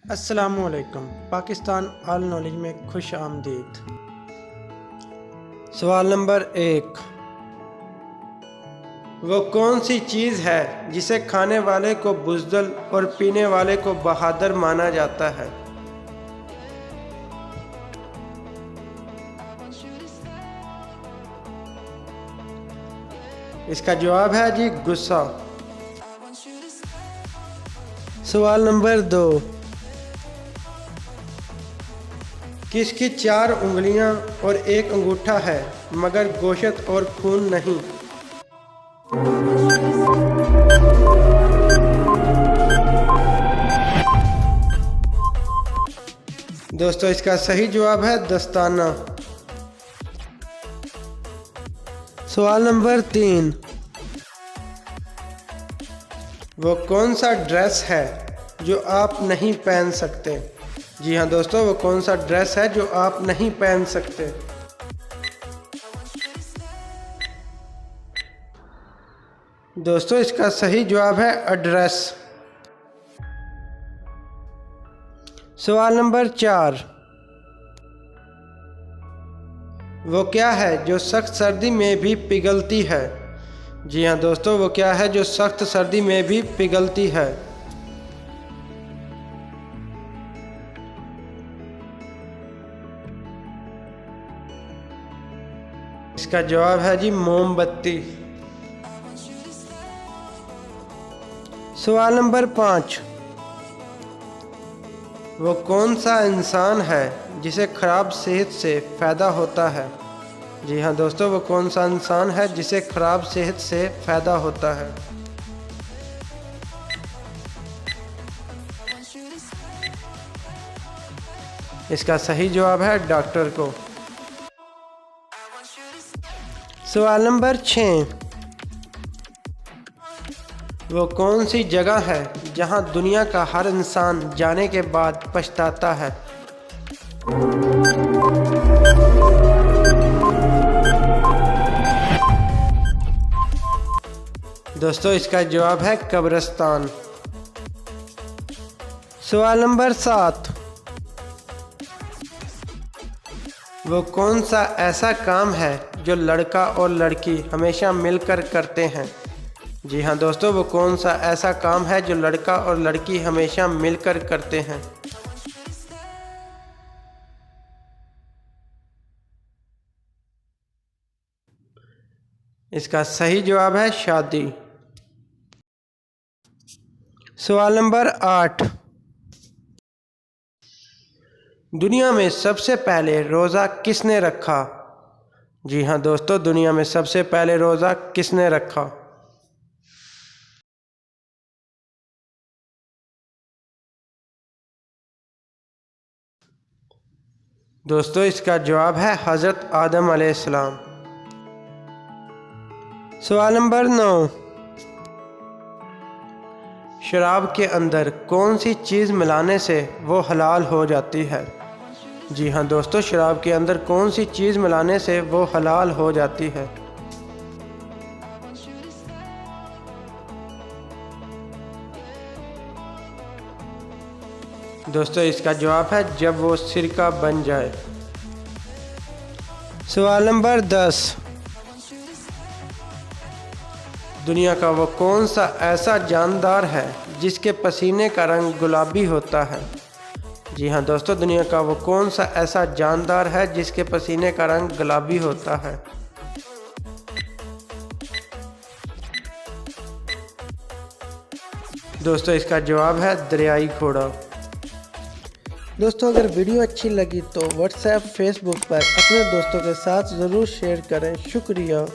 अस्सलामुअलैकुम। Pakistan all knowledge में खुश आमदीद। सवाल नंबर 1, वो कौन सी चीज़ है जिसे खाने वाले को बुज़दिल और पीने वाले को बहादुर माना जाता है? इसका जवाब है जी गुस्सा। सवाल नंबर 2, किसकी 4 उंगलियां और 1 अंगूठा है मगर गोश्त और खून नहीं? दोस्तों इसका सही जवाब है दस्ताना। सवाल नंबर 3, वो कौन सा ड्रेस है जो आप नहीं पहन सकते? जी हाँ दोस्तों, वो कौन सा ड्रेस है जो आप नहीं पहन सकते? दोस्तों इसका सही जवाब है एड्रेस। सवाल नंबर 4, वो क्या है जो सख्त सर्दी में भी पिघलती है? जी हाँ दोस्तों, वो क्या है जो सख्त सर्दी में भी पिघलती है? इसका जवाब है जी मोमबत्ती। सवाल नंबर 5, वो कौन सा इंसान है जिसे खराब सेहत से फ़ायदा होता है? जी हाँ दोस्तों, वो कौन सा इंसान है जिसे खराब सेहत से फ़ायदा होता है? इसका सही जवाब है डॉक्टर को। सवाल नंबर 6, वो कौन सी जगह है जहां दुनिया का हर इंसान जाने के बाद पछताता है? दोस्तों इसका जवाब है कब्रिस्तान। सवाल नंबर 7, वो कौन सा ऐसा काम है जो लड़का और लड़की हमेशा मिलकर करते हैं? जी हाँ दोस्तों, वो कौन सा ऐसा काम है जो लड़का और लड़की हमेशा मिलकर करते हैं? इसका सही जवाब है शादी। सवाल नंबर 8, दुनिया में सबसे पहले रोज़ा किसने रखा? जी हाँ दोस्तों, दुनिया में सबसे पहले रोज़ा किसने रखा? दोस्तों इसका जवाब है हज़रत आदम अलैहिस्सलाम। सवाल नंबर 9, शराब के अंदर कौन सी चीज़ मिलाने से वो हलाल हो जाती है? जी हाँ दोस्तों, शराब के अंदर कौन सी चीज़ मिलाने से वो हलाल हो जाती है? दोस्तों इसका जवाब है जब वो सिरका बन जाए। सवाल नंबर 10, दुनिया का वो कौन सा ऐसा जानदार है जिसके पसीने का रंग गुलाबी होता है? जी हाँ दोस्तों, दुनिया का वो कौन सा ऐसा जानदार है जिसके पसीने का रंग गुलाबी होता है? दोस्तों इसका जवाब है दरियाई घोड़ा। दोस्तों अगर वीडियो अच्छी लगी तो व्हाट्सएप फेसबुक पर अपने दोस्तों के साथ ज़रूर शेयर करें। शुक्रिया।